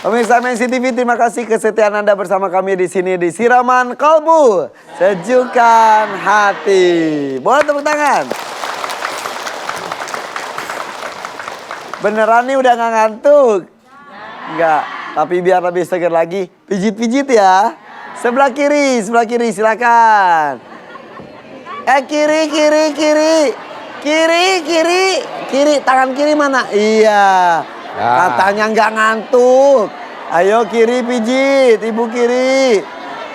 Pemirsa Mensi TV, terima kasih kesetiaan Anda bersama kami di sini di Siraman Kalbu, Sejukkan Hati. Boleh tepuk tangan. Beneran nih udah gak ngantuk? Enggak, tapi biar lebih segar lagi, pijit-pijit ya. Sebelah kiri silakan. Kiri. Kiri, tangan kiri mana? Iya. Katanya nggak ngantuk. Ayo kiri pijit, ibu kiri.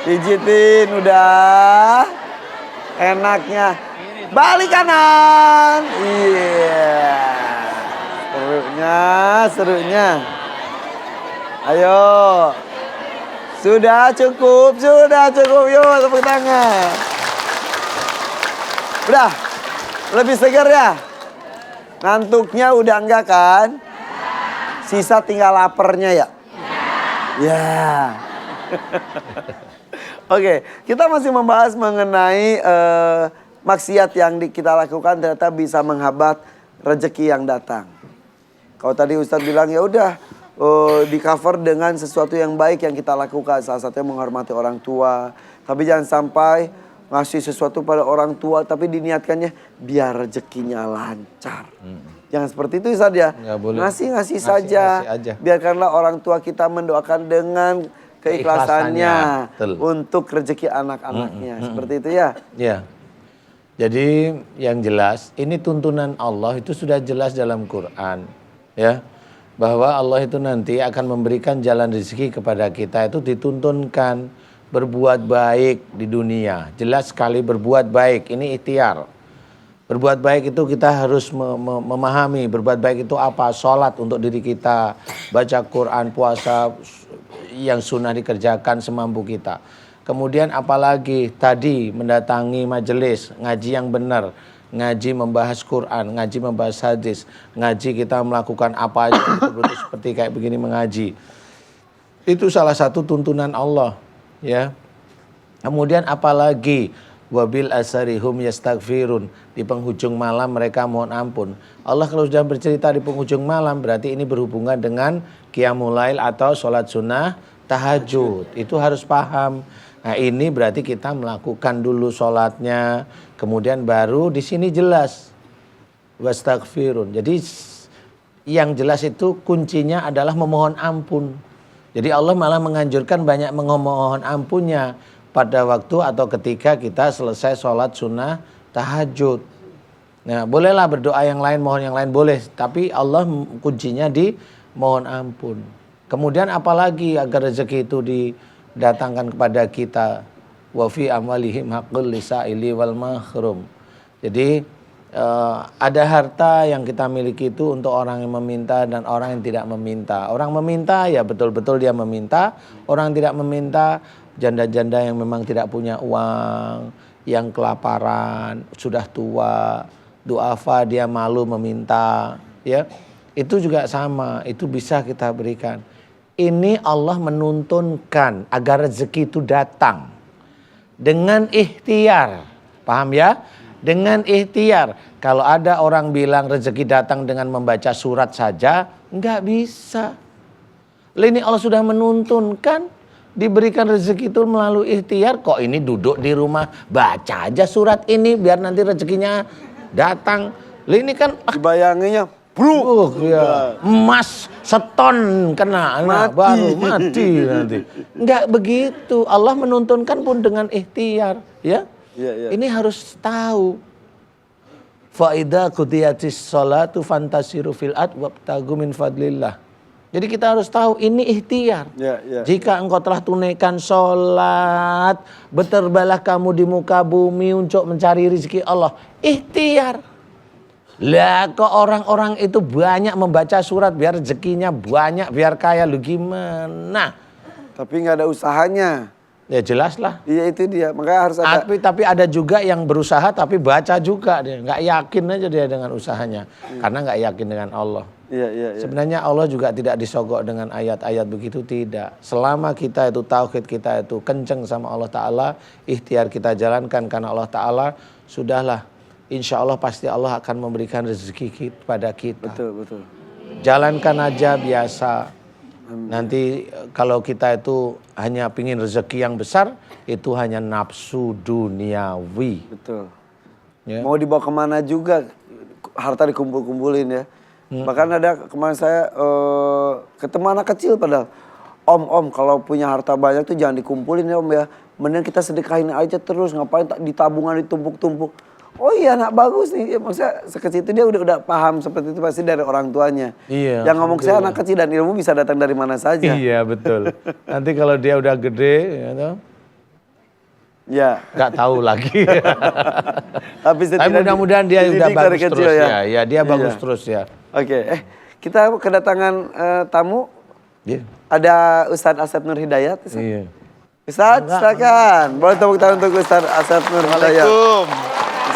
Pijitin udah. Enaknya. Balik kanan. Iya. Serunya. Ayo. Sudah cukup. Yuk tepuk tangan. Udah. Lebih segar ya? Ngantuknya udah enggak kan? Sisa tinggal laparnya ya? Ya. Oke, kita masih membahas mengenai maksiat yang kita lakukan ternyata bisa menghambat rezeki yang datang. Kalau tadi Ustadz bilang ya udah di cover dengan sesuatu yang baik yang kita lakukan. Salah satunya menghormati orang tua. Tapi jangan sampai ngasih sesuatu pada orang tua tapi diniatkannya biar rezekinya lancar. Jangan seperti itu Ustadz ya. Ngasih saja. Biarkanlah orang tua kita mendoakan dengan keikhlasannya untuk rezeki anak-anaknya. Seperti itu ya. Ya. Jadi yang jelas ini tuntunan Allah itu sudah jelas dalam Quran. Ya. Bahwa Allah itu nanti akan memberikan jalan rezeki kepada kita itu dituntunkan berbuat baik di dunia. Jelas sekali berbuat baik ini ikhtiar. Berbuat baik itu kita harus memahami berbuat baik itu apa. Sholat untuk diri kita, baca Quran, puasa yang sunnah dikerjakan semampu kita. Kemudian apalagi tadi mendatangi majelis, ngaji yang benar, ngaji membahas Quran, ngaji membahas hadis, ngaji kita melakukan apa aja betul-betul seperti kayak begini mengaji. Itu salah satu tuntunan Allah, ya. Kemudian apalagi wabil asarihum yastaghfirun, di penghujung malam mereka mohon ampun. Allah kalau sudah bercerita di penghujung malam berarti ini berhubungan dengan qiyamul lail atau sholat sunnah tahajud. Itu harus paham. Nah ini berarti kita melakukan dulu sholatnya, kemudian baru di sini jelas wastaghfirun. Jadi yang jelas itu kuncinya adalah memohon ampun. Jadi Allah malah menganjurkan banyak memohon ampunnya pada waktu atau ketika kita selesai sholat sunnah tahajud. Nah bolehlah berdoa yang lain, mohon yang lain boleh. Tapi Allah kuncinya di mohon ampun. Kemudian apalagi agar rezeki itu didatangkan kepada kita. Wa fi amwalihim haqqul lisaili wal mahrum. Jadi ada harta yang kita miliki itu untuk orang yang meminta dan orang yang tidak meminta. Orang meminta ya betul-betul dia meminta. Orang tidak meminta, janda-janda yang memang tidak punya uang, yang kelaparan, sudah tua, duafa dia malu meminta, ya. Itu juga sama, itu bisa kita berikan. Ini Allah menuntunkan agar rezeki itu datang dengan ikhtiar. Paham ya? Dengan ikhtiar. Kalau ada orang bilang rezeki datang dengan membaca surat saja, enggak bisa. Ini Allah sudah menuntunkan diberikan rezeki itu melalui ikhtiar. Kok ini duduk di rumah baca aja surat ini biar nanti rezekinya datang. Ini kan Dibayanginya ya. Emas seton kena baru mati nanti. Enggak begitu. Allah menuntunkan pun dengan ikhtiar, ya. Ini harus tahu. Fa idza qudiyatis sholatu fantasiru fil ard wabtagu min fadlillah. Jadi kita harus tahu ini ikhtiar. Jika engkau telah tunaikan sholat, berterbalah kamu di muka bumi untuk mencari rezeki Allah. Ikhtiar. Lah kok orang-orang itu banyak membaca surat biar rezekinya banyak, biar kaya, lu gimana? Tapi nggak ada usahanya. Ya jelas lah. Iya itu dia, makanya harus ada. Tapi ada juga yang berusaha tapi baca juga dia, nggak yakin aja dia dengan usahanya, karena nggak yakin dengan Allah. Iya. Sebenarnya Allah juga tidak disogok dengan ayat-ayat begitu, tidak. Selama kita itu tauhid kita itu kenceng sama Allah Ta'ala, ikhtiar kita jalankan karena Allah Ta'ala, sudahlah. Insya Allah pasti Allah akan memberikan rezeki kepada kita. Betul. Jalankan aja biasa. Nanti kalau kita itu hanya pingin rezeki yang besar, itu hanya nafsu duniawi. Betul. Ya. Mau dibawa kemana juga harta dikumpul-kumpulin ya. Bahkan ada kemarin saya ketemu anak kecil padahal. Om kalau punya harta banyak tuh jangan dikumpulin ya om ya. Mending kita sedekahin aja terus, ngapain di tabungan ditumpuk-tumpuk. Oh iya anak bagus nih, ya, maksudnya sekecil itu dia udah paham seperti itu pasti dari orang tuanya. Iya. Yang ngomong saya anak kecil dan ilmu bisa datang dari mana saja. Iya betul. Nanti kalau dia udah gede, Ya. nggak tahu lagi. Tapi mudah-mudahan dia udah bagus kecil, terus ya. Ya dia bagus Iya. terus ya. Oke, kita kedatangan tamu. Iya. Ada Ustadz Asep Nur Hidayat. Iya. Ustadz, silakan. Boleh tepuk tangan untuk Ustadz Asep Nur Hidayat.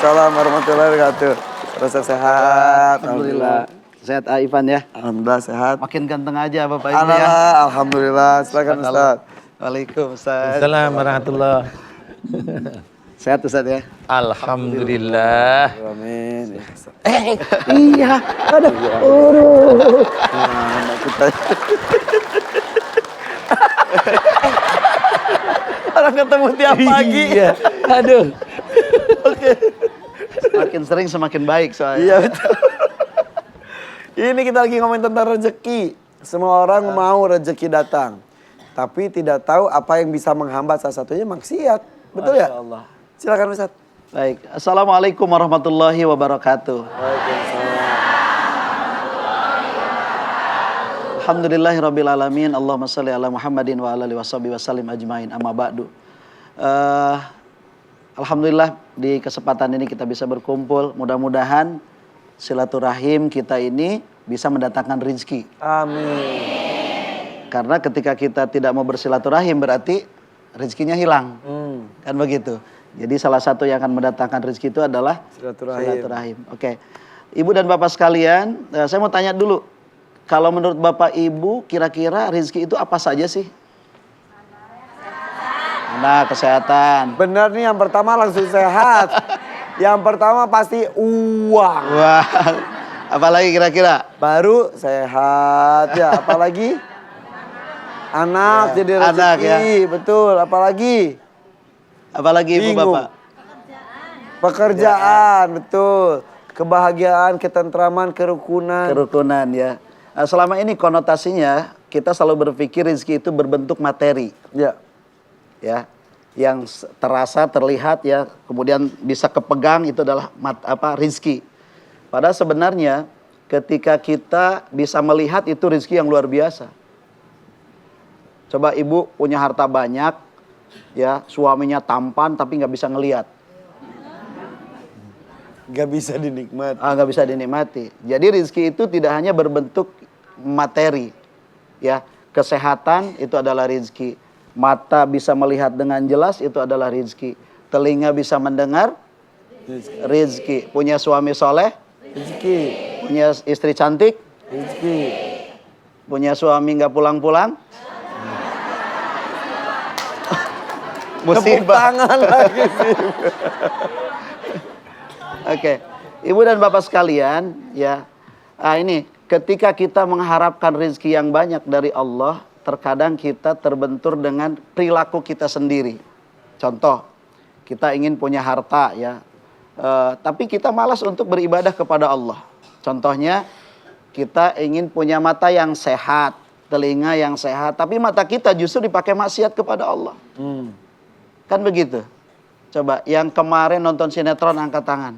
Assalamualaikum warahmatullahi wabarakatuh. Rasa sehat. Alhamdulillah. Sehat Ivan ya. Alhamdulillah sehat. Makin ganteng aja Bapak Ibu ya. Alhamdulillah. Silakan Ustadz. Waalaikumsalam. Assalamualaikum warahmatullahi. Sehat Ustaz ya. Alhamdulillah. Amin. Iya. Aduh. Orang ketemu tiap pagi. Iya. Aduh. Semakin sering semakin baik soalnya. Iya betul. Ini kita lagi ngomongin tentang rezeki. Semua orang mau rezeki datang. Tapi tidak tahu apa yang bisa menghambat, salah satunya maksiat. Betul ya? Masya Allah. Silakan Ustaz. Baik. Assalamualaikum warahmatullahi wabarakatuh. Alhamdulillahirrabbilalamin. Allahumma salli ala Muhammadin wa ala alihi washabihi wasallim ajmain. Amma ba'du. Alhamdulillah di kesempatan ini kita bisa berkumpul. Mudah-mudahan silaturahim kita ini bisa mendatangkan rezeki. Amin. Karena ketika kita tidak mau bersilaturahim berarti rezekinya hilang. Kan begitu. Jadi salah satu yang akan mendatangkan rezeki itu adalah silaturahim. Oke. Ibu dan Bapak sekalian, saya mau tanya dulu. Kalau menurut Bapak Ibu kira-kira rezeki itu apa saja sih? Anak, kesehatan. Benar nih yang pertama langsung sehat. Yang pertama pasti uang. Wah. Apalagi kira-kira? Baru sehat ya, apalagi anak jadi rezeki, anak, ya. Betul. Apalagi Apalagi Ibu bingung. Bapak? Pekerjaan, betul. Kebahagiaan, ketentraman, kerukunan. Kerukunan ya. Nah, selama ini konotasinya kita selalu berpikir rezeki itu berbentuk materi. Ya. Ya, yang terasa, terlihat ya, kemudian bisa kepegang itu adalah rezeki. Padahal sebenarnya ketika kita bisa melihat itu rezeki yang luar biasa. Coba ibu punya harta banyak, ya suaminya tampan tapi nggak bisa ngelihat, Gak bisa dinikmati. nggak bisa dinikmati. Jadi rezeki itu tidak hanya berbentuk materi, ya kesehatan itu adalah rezeki. Mata bisa melihat dengan jelas itu adalah rezeki. Telinga bisa mendengar rezeki. Punya suami soleh Rezeki. punya istri cantik, Rezeki. punya suami nggak pulang-pulang, Tepuk musibah. tangan lagi sih. Oke, ibu dan bapak sekalian, ya, ini ketika kita mengharapkan rezeki yang banyak dari Allah, terkadang kita terbentur dengan perilaku kita sendiri. Contoh, kita ingin punya harta, ya, tapi kita malas untuk beribadah kepada Allah. Contohnya, kita ingin punya mata yang sehat, telinga yang sehat, tapi mata kita justru dipakai maksiat kepada Allah. Kan begitu? Coba, yang kemarin nonton sinetron angkat tangan.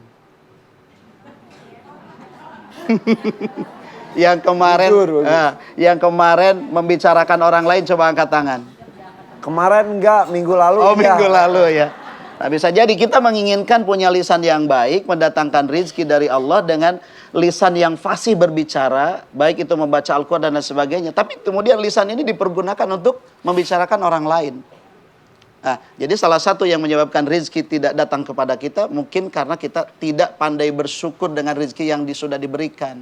Yang kemarin membicarakan orang lain coba angkat tangan. Kemarin enggak, minggu lalu. Oh, iya. minggu lalu ya. Nah, bisa jadi kita menginginkan punya lisan yang baik, mendatangkan rizki dari Allah dengan lisan yang fasih berbicara, baik itu membaca Al-Quran dan lain sebagainya. Tapi kemudian lisan ini dipergunakan untuk membicarakan orang lain. Nah, jadi salah satu yang menyebabkan rizki tidak datang kepada kita mungkin karena kita tidak pandai bersyukur dengan rizki yang sudah diberikan.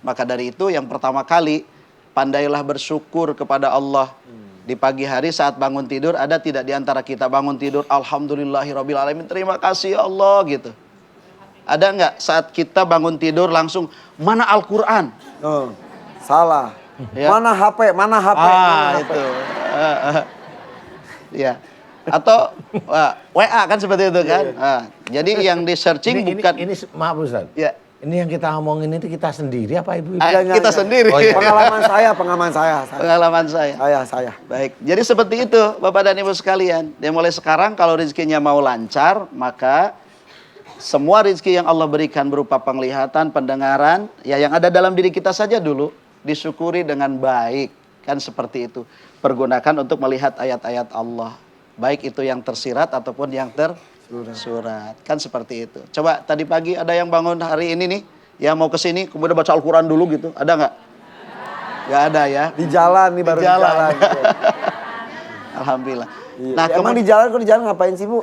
Maka dari itu yang pertama kali pandailah bersyukur kepada Allah. Di pagi hari saat bangun tidur, ada tidak di antara kita bangun tidur alhamdulillahirrabbilalamin, terima kasih ya Allah gitu. Ada nggak saat kita bangun tidur langsung mana Al-Quran? Oh, salah. Ya. Mana HP, mana HP. Ah, mana HP. itu. Ya. Atau WA kan seperti itu kan. Jadi yang di searching bukan Maaf Ustaz. ya. Ini yang kita omongin itu kita sendiri apa ibu-ibu? Kita sendiri. Oh, iya. Pengalaman saya. Pengalaman saya. Saya. Baik, jadi seperti itu Bapak dan Ibu sekalian. Dan mulai sekarang kalau rezekinya mau lancar, maka semua rezeki yang Allah berikan berupa penglihatan, pendengaran, ya yang ada dalam diri kita saja dulu, disyukuri dengan baik. Kan seperti itu. Pergunakan untuk melihat ayat-ayat Allah. Baik itu yang tersirat ataupun yang tersurat. Kan seperti itu. Coba tadi pagi ada yang bangun hari ini nih, yang mau ke sini kemudian baca Al-Quran dulu gitu. Ada nggak? Nggak ada ya. Di jalan nih baru di jalan. Alhamdulillah. Iya. Nah, Emang di jalan, kok di jalan ngapain sih Bu?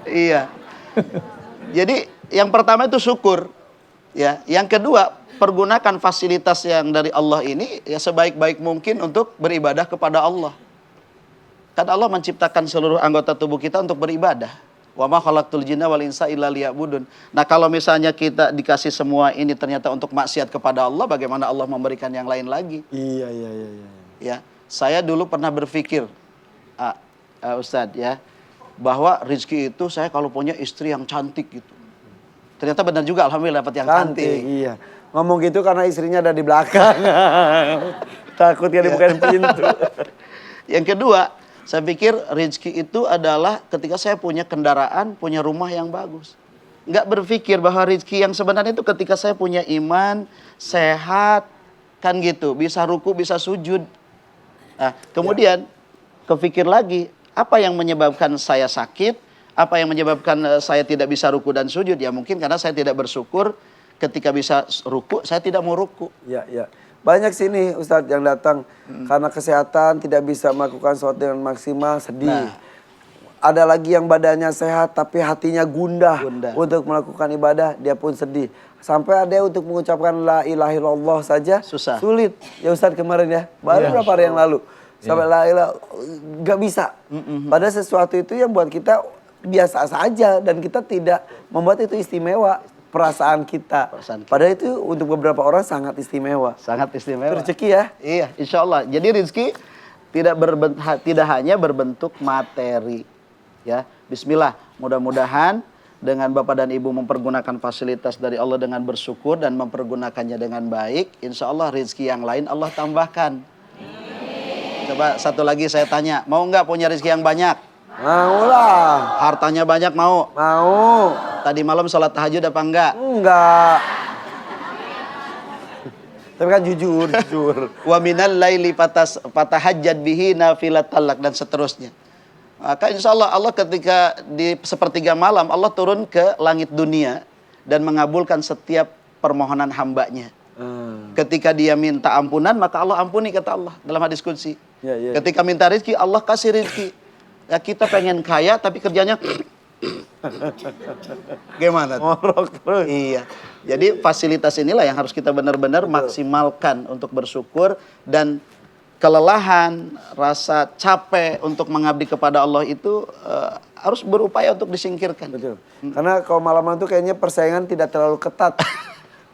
Iya. Jadi yang pertama itu syukur. Ya, yang kedua pergunakan fasilitas yang dari Allah ini ya sebaik-baik mungkin untuk beribadah kepada Allah. Kan Allah menciptakan seluruh anggota tubuh kita untuk beribadah. Wa ma khalaqtul jinna wal insa illa liya'budun. Nah, kalau misalnya kita dikasih semua ini ternyata untuk maksiat kepada Allah, bagaimana Allah memberikan yang lain lagi? Iya. Ya, saya dulu pernah berpikir, Ustadz ya, bahwa rezeki itu saya kalau punya istri yang cantik gitu. Ternyata benar juga, alhamdulillah dapat yang cantik. Iya. Ngomong gitu karena istrinya ada di belakang. Takut dia dibukain pintu. Yang kedua, saya pikir rezeki itu adalah ketika saya punya kendaraan, punya rumah yang bagus. Nggak berpikir bahwa rezeki yang sebenarnya itu ketika saya punya iman, sehat, kan gitu. Bisa ruku, bisa sujud. Nah, kemudian kepikir lagi, apa yang menyebabkan saya sakit? Apa yang menyebabkan saya tidak bisa ruku dan sujud? Ya mungkin karena saya tidak bersyukur ketika bisa ruku, saya tidak mau ruku. Iya. Banyak sini Ustadz yang datang karena kesehatan tidak bisa melakukan sesuatu dengan maksimal, sedih. Nah. Ada lagi yang badannya sehat tapi hatinya gundah untuk melakukan ibadah, dia pun sedih. Sampai ada yang untuk mengucapkan la ilaha illallah saja Susah. sulit. Ya Ustadz kemarin ya, baru berapa hari yang lalu. Sampai la ilaha nggak bisa. Padahal sesuatu itu yang buat kita biasa saja dan kita tidak membuat itu istimewa. Perasaan kita. Padahal itu untuk beberapa orang sangat istimewa. Sangat istimewa. Rezeki ya? Iya, insya Allah. Jadi rezeki tidak hanya berbentuk materi. Ya, Bismillah. Mudah-mudahan dengan Bapak dan Ibu mempergunakan fasilitas dari Allah dengan bersyukur dan mempergunakannya dengan baik, insya Allah rezeki yang lain Allah tambahkan. Coba satu lagi saya tanya, mau nggak punya rezeki yang banyak? Mau lah. Hartanya banyak mau? Mau. Tadi malam sholat tahajud apa enggak? Enggak. Tapi kan jujur. Wa minal laili fatahajjad bihi nafilatalak dan seterusnya. Maka insya Allah Allah ketika di sepertiga malam Allah turun ke langit dunia dan mengabulkan setiap permohonan hambanya. Ketika dia minta ampunan maka Allah ampuni kata Allah dalam hadis qudsi. Ya. Ketika minta rezeki Allah kasih rezeki. Ya kita pengen kaya tapi kerjanya gimana? Ngorok terus. Iya. Jadi fasilitas inilah yang harus kita benar-benar maksimalkan untuk bersyukur dan kelelahan, rasa capek untuk mengabdi kepada Allah itu harus berupaya untuk disingkirkan. Betul. Karena kalau malaman tuh kayaknya persaingan tidak terlalu ketat.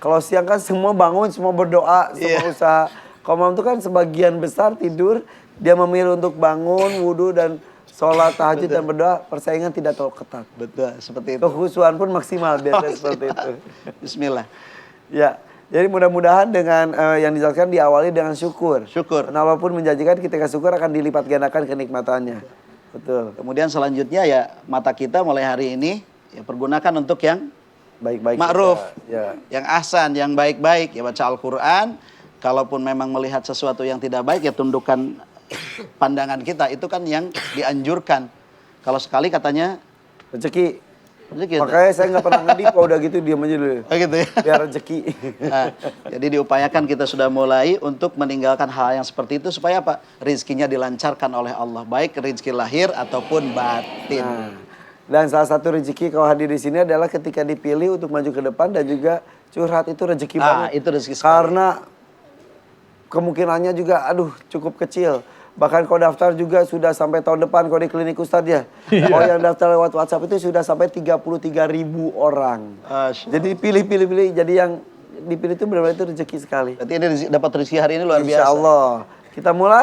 Kalau siang kan semua bangun, semua berdoa, semua usaha. Kalau malam tuh kan sebagian besar tidur, dia memilih untuk bangun, wudhu dan sholat tahajud dan berdoa, persaingan tidak terlalu ketat. Betul, seperti itu. Kekhusyuan pun maksimal biasanya seperti itu. Bismillah. Ya, jadi mudah-mudahan dengan yang dijelaskan diawali dengan syukur. Syukur. Dan Allah pun menjanjikan ketika syukur akan dilipat gandakan kenikmatannya. Betul. Kemudian selanjutnya ya mata kita mulai hari ini ya pergunakan untuk yang Baik-baik. ma'ruf, Ya. yang ahsan, yang baik-baik ya baca Al-Quran. Kalaupun memang melihat sesuatu yang tidak baik ya tundukkan pandangan kita, itu kan yang dianjurkan. Kalau sekali katanya Rezeki. gitu. Makanya saya nggak pernah ngedip kalau udah gitu diam aja dulu. Oh gitu ya. Biar rezeki. Nah, jadi diupayakan kita sudah mulai untuk meninggalkan hal yang seperti itu supaya apa? Rizkinya dilancarkan oleh Allah, baik rezeki lahir ataupun batin. Nah, dan salah satu rezeki kalau hadir di sini adalah ketika dipilih untuk maju ke depan dan juga curhat itu rezeki banget. Itu rezeki sekali. Karena kemungkinannya juga cukup kecil. Bahkan kalau daftar juga sudah sampai tahun depan kalau di klinik Ustadz ya. Kalau yang daftar lewat WhatsApp itu sudah sampai 33.000 orang. Jadi pilih. Jadi yang dipilih itu benar-benar itu rezeki sekali. Berarti ini dapat rezeki hari ini luar biasa. Insya Allah. Kita mulai.